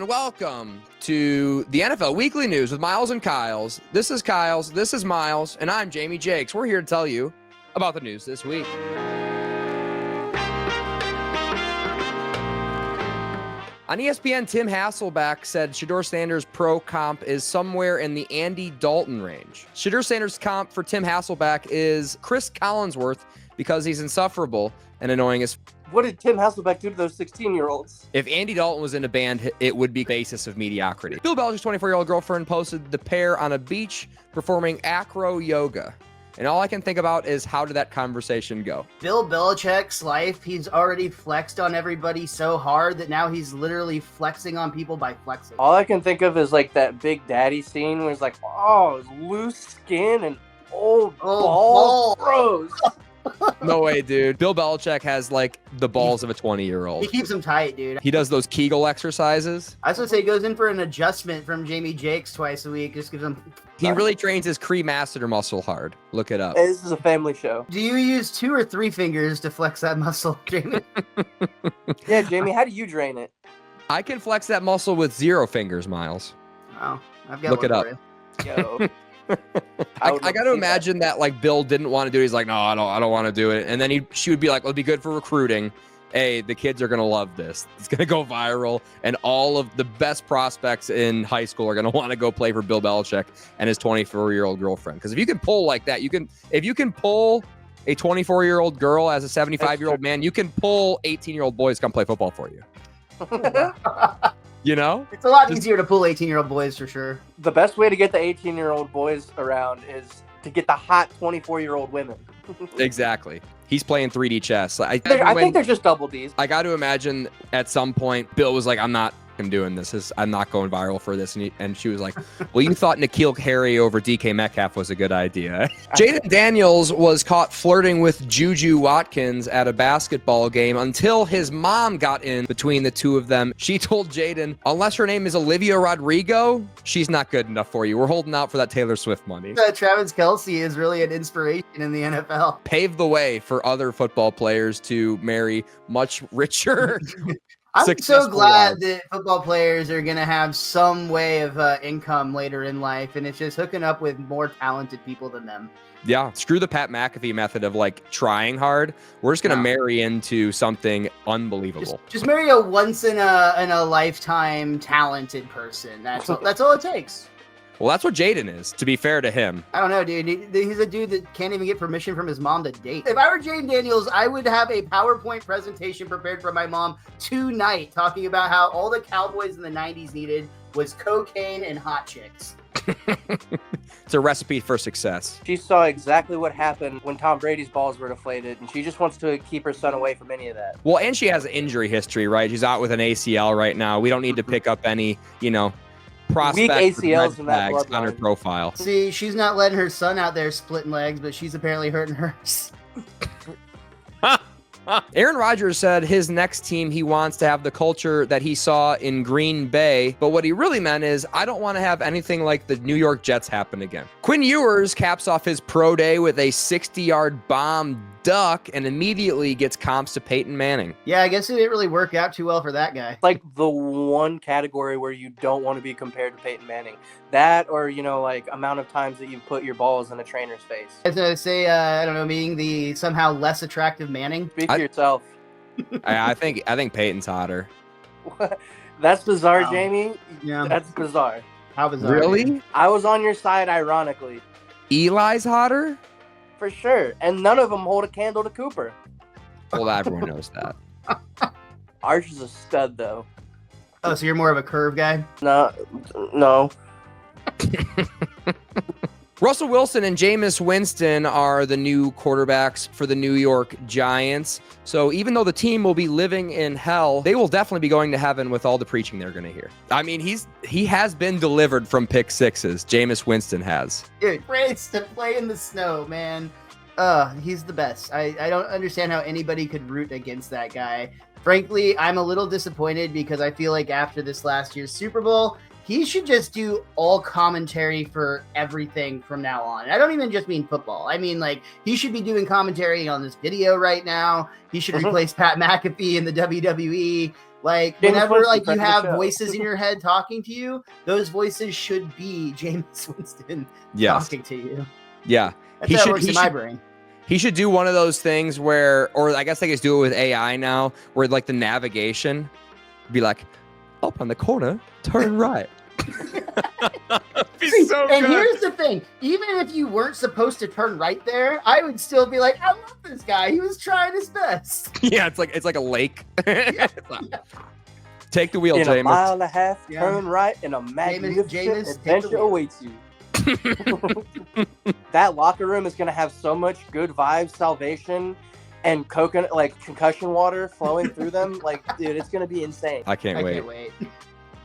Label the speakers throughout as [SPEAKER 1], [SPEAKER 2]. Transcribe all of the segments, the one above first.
[SPEAKER 1] and welcome to the NFL Weekly News with Miles and Kyles. This is Kyles, this is Miles, and I'm Jamie Jakes. We're here to tell you about the news this week. On ESPN, Tim Hasselbeck said Shedaur Sanders' pro comp is somewhere in the Andy Dalton range. Shedaur Sanders' comp for Tim Hasselbeck is Chris Collinsworth because he's insufferable and annoying as
[SPEAKER 2] What did Tim Hasselbeck do to those 16-year-olds?
[SPEAKER 1] If Andy Dalton was in a band, it would be basis of mediocrity. Bill Belichick's 24-year-old girlfriend posted the pair on a beach performing acro yoga. And all I can think about is how did that conversation go?
[SPEAKER 3] Bill Belichick's life, he's already flexed on everybody so hard that now he's literally flexing on people by flexing.
[SPEAKER 2] All I can think of is like that Big Daddy scene where it's like, oh, loose skin and old ball throws.
[SPEAKER 1] No way, dude. Bill Belichick has like the balls of a 20-year-old.
[SPEAKER 3] He keeps them tight, dude.
[SPEAKER 1] He does those Kegel exercises.
[SPEAKER 3] I was going to say he goes in for an adjustment from Jamie Jakes twice a week. Just gives him...
[SPEAKER 1] He really trains his cremaster muscle hard. Look it up.
[SPEAKER 2] Hey, this is a family show.
[SPEAKER 3] Do you use 2 or 3 fingers to flex that muscle, Jamie?
[SPEAKER 2] Yeah, Jamie, how do you drain it?
[SPEAKER 1] I can flex that muscle with 0 fingers, Miles.
[SPEAKER 3] Oh, I've got
[SPEAKER 1] Look
[SPEAKER 3] one
[SPEAKER 1] it up.
[SPEAKER 3] for you.
[SPEAKER 2] Yo.
[SPEAKER 1] I got to imagine that like Bill didn't want to do it. He's like, no, I don't want to do it. And then she would be like, it'll be good for recruiting. Hey, the kids are going to love this. It's going to go viral. And all of the best prospects in high school are going to want to go play for Bill Belichick and his 24-year-old girlfriend. Because if you can pull like that, if you can pull a 24-year-old girl as a 75-year-old man, you can pull 18-year-old boys to come play football for you. You know?
[SPEAKER 3] It's a lot easier to pull 18-year-old boys for sure.
[SPEAKER 2] The best way to get the 18-year-old boys around is to get the hot 24-year-old women.
[SPEAKER 1] Exactly. He's playing 3D chess. I
[SPEAKER 2] think they're just double Ds.
[SPEAKER 1] I got to imagine at some point Bill was like, I'm not doing this. I'm not going viral for this. And she was like, well, you thought N'Keal Harry over DK Metcalf was a good idea. Jayden Daniels was caught flirting with Juju Watkins at a basketball game until his mom got in between the two of them. She told Jayden, unless her name is Olivia Rodrigo, she's not good enough for you. We're holding out for that Taylor Swift money.
[SPEAKER 3] Travis Kelce is really an inspiration in the NFL.
[SPEAKER 1] Paved the way for other football players to marry much richer
[SPEAKER 3] I'm so glad that football players are going to have some way of income later in life, and it's just hooking up with more talented people than them.
[SPEAKER 1] Yeah, screw the Pat McAfee method of like trying hard. We're just going to marry into something unbelievable. Just
[SPEAKER 3] marry a once in a lifetime talented person. That's all it takes.
[SPEAKER 1] Well, that's what Jayden is, to be fair to him.
[SPEAKER 3] I don't know, dude. He's a dude that can't even get permission from his mom to date. If I were Jayden Daniels, I would have a PowerPoint presentation prepared for my mom tonight talking about how all the Cowboys in the 90s needed was cocaine and hot chicks.
[SPEAKER 1] It's a recipe for success.
[SPEAKER 2] She saw exactly what happened when Tom Brady's balls were deflated, and she just wants to keep her son away from any of that.
[SPEAKER 1] Well, and she has an injury history, right? She's out with an ACL right now. We don't need to pick up any, prospect
[SPEAKER 2] weak ACLs in that
[SPEAKER 1] bloodline on her profile.
[SPEAKER 3] See, she's not letting her son out there splitting legs, but she's apparently hurting hers.
[SPEAKER 1] Aaron Rodgers said his next team, he wants to have the culture that he saw in Green Bay. But what he really meant is, I don't want to have anything like the New York Jets happen again. Quinn Ewers caps off his pro day with a 60-yard bomb duck and immediately gets comps to Peyton Manning.
[SPEAKER 3] Yeah, I guess it didn't really work out too well for that guy.
[SPEAKER 2] Like the one category where you don't want to be compared to Peyton Manning. That or, like amount of times that you've put your balls in a trainer's face.
[SPEAKER 3] I was going to say, I don't know, being the somehow less attractive Manning.
[SPEAKER 2] Speak for yourself.
[SPEAKER 1] I think Peyton's hotter.
[SPEAKER 2] That's bizarre, Jamie.
[SPEAKER 3] Yeah.
[SPEAKER 2] That's bizarre.
[SPEAKER 3] How bizarre.
[SPEAKER 1] Really?
[SPEAKER 2] I was on your side, ironically.
[SPEAKER 1] Eli's hotter?
[SPEAKER 2] For sure. And none of them hold a candle to Cooper.
[SPEAKER 1] Well, everyone knows that.
[SPEAKER 2] Arch is a stud, though.
[SPEAKER 3] Oh, so you're more of a curve guy?
[SPEAKER 2] No.
[SPEAKER 1] Russell Wilson and Jameis Winston are the new quarterbacks for the New York Giants. So even though the team will be living in hell, they will definitely be going to heaven with all the preaching they're going to hear. I mean, he has been delivered from pick sixes. Jameis Winston has.
[SPEAKER 3] Dude, race to play in the snow, man. He's the best. I don't understand how anybody could root against that guy. Frankly, I'm a little disappointed because I feel like after this last year's Super Bowl, he should just do all commentary for everything from now on. And I don't even just mean football. I mean, like, he should be doing commentary on this video right now. He should replace Pat McAfee in the WWE. Like
[SPEAKER 2] James
[SPEAKER 3] whenever
[SPEAKER 2] Winston,
[SPEAKER 3] like you
[SPEAKER 2] friend of the
[SPEAKER 3] have
[SPEAKER 2] show.
[SPEAKER 3] voices in your head talking to you, those voices should be Jameis Winston talking to you.
[SPEAKER 1] Yeah.
[SPEAKER 3] That's how it works in my brain.
[SPEAKER 1] He should do one of those things where, or I guess they just do it with AI now, where like the navigation be like, up on the corner, turn right.
[SPEAKER 3] See, so and here's the thing: even if you weren't supposed to turn right there, I would still be like, "I love this guy. He was trying his best."
[SPEAKER 1] Yeah, it's like a lake. Take the wheel,
[SPEAKER 2] in
[SPEAKER 1] Jameis.
[SPEAKER 2] a mile and a half, turn right, and a magnificent adventure awaits you. That locker room is gonna have so much good vibes, salvation, and coconut, like concussion water flowing through them. Like, dude, it's gonna be insane.
[SPEAKER 1] I can't wait.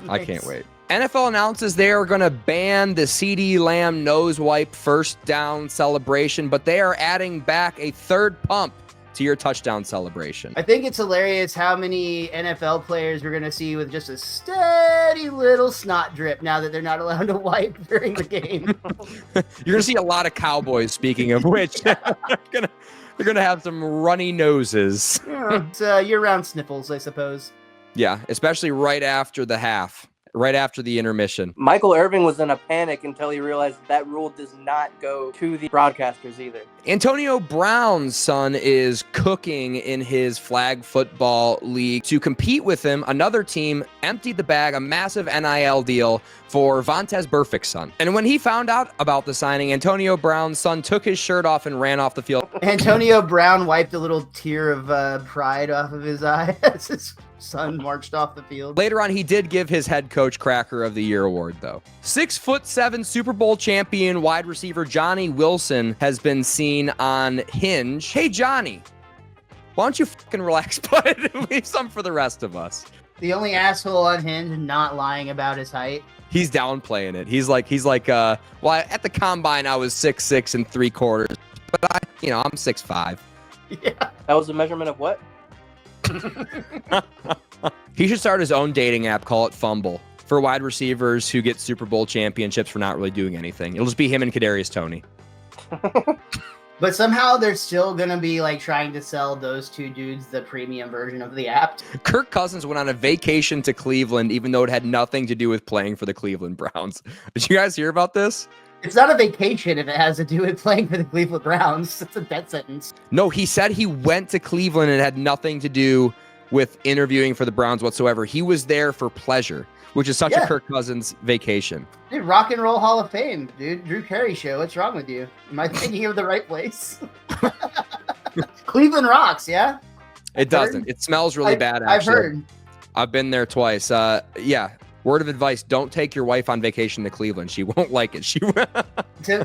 [SPEAKER 1] I
[SPEAKER 3] Nice.
[SPEAKER 1] can't wait. NFL announces they are going to ban the CeeDee Lamb nose wipe first down celebration, but they are adding back a third pump to your touchdown celebration.
[SPEAKER 3] I think it's hilarious how many NFL players we're going to see with just a steady little snot drip now that they're not allowed to wipe during the game.
[SPEAKER 1] You're going to see a lot of Cowboys, speaking of which. They're going to have some runny noses.
[SPEAKER 3] Yeah, it's year-round sniffles, I suppose.
[SPEAKER 1] Yeah, especially right after the half, right after the intermission.
[SPEAKER 2] Michael Irvin was in a panic until he realized that rule does not go to the broadcasters either.
[SPEAKER 1] Antonio Brown's son is cooking in his flag football league. To compete with him, another team emptied the bag, a massive NIL deal for Vontaze Burfict's son. And when he found out about the signing, Antonio Brown's son took his shirt off and ran off the field.
[SPEAKER 3] Antonio Brown wiped a little tear of pride off of his eye as his son marched off the field.
[SPEAKER 1] Later on, he did give his head coach Cracker of the Year award, though. 6'7" Super Bowl champion wide receiver Johnny Wilson has been seen on Hinge. Hey, Johnny, why don't you fucking relax, bud? Leave some for the rest of us.
[SPEAKER 3] The only asshole on Hinge not lying about his height.
[SPEAKER 1] He's downplaying it. He's like, well, at the combine, I was 6'6" 3/4, but I'm 6'5".
[SPEAKER 3] Yeah.
[SPEAKER 2] That was a measurement of what?
[SPEAKER 1] He should start his own dating app, call it Fumble, for wide receivers who get Super Bowl championships for not really doing anything. It'll just be him and Kadarius Toney.
[SPEAKER 3] But somehow they're still going to be like trying to sell those two dudes the premium version of the app.
[SPEAKER 1] Kirk Cousins went on a vacation to Cleveland, even though it had nothing to do with playing for the Cleveland Browns. Did you guys hear about this?
[SPEAKER 3] It's not a vacation if it has to do with playing for the Cleveland Browns. It's a death sentence.
[SPEAKER 1] No, he said he went to Cleveland and it had nothing to do with interviewing for the Browns whatsoever. He was there for pleasure, which is such a Kirk Cousins vacation.
[SPEAKER 3] Dude, Rock and Roll Hall of Fame, dude. Drew Carey show. What's wrong with you? Am I thinking of the right place? Cleveland rocks, yeah?
[SPEAKER 1] It doesn't. It smells really bad, actually.
[SPEAKER 3] I've heard.
[SPEAKER 1] I've been there twice. Yeah. Word of advice, don't take your wife on vacation to Cleveland. She won't like it.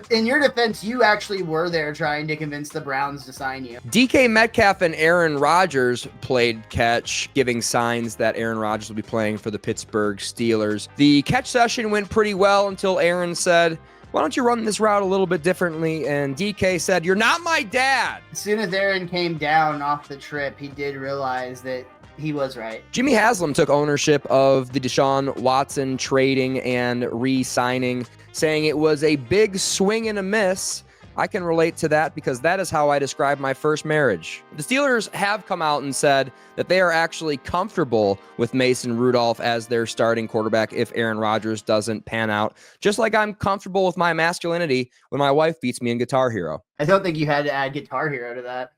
[SPEAKER 3] In your defense, you actually were there trying to convince the Browns to sign you.
[SPEAKER 1] DK Metcalf and Aaron Rodgers played catch, giving signs that Aaron Rodgers will be playing for the Pittsburgh Steelers. The catch session went pretty well until Aaron said, why don't you run this route a little bit differently? And DK said, you're not my dad.
[SPEAKER 3] As soon as Aaron came down off the trip, he did realize that he was right.
[SPEAKER 1] Jimmy Haslam took ownership of the Deshaun Watson trading and re-signing, saying it was a big swing and a miss. I can relate to that because that is how I describe my first marriage. The Steelers have come out and said that they are actually comfortable with Mason Rudolph as their starting quarterback if Aaron Rodgers doesn't pan out, just like I'm comfortable with my masculinity when my wife beats me in Guitar Hero.
[SPEAKER 3] I don't think you had to add Guitar Hero to that.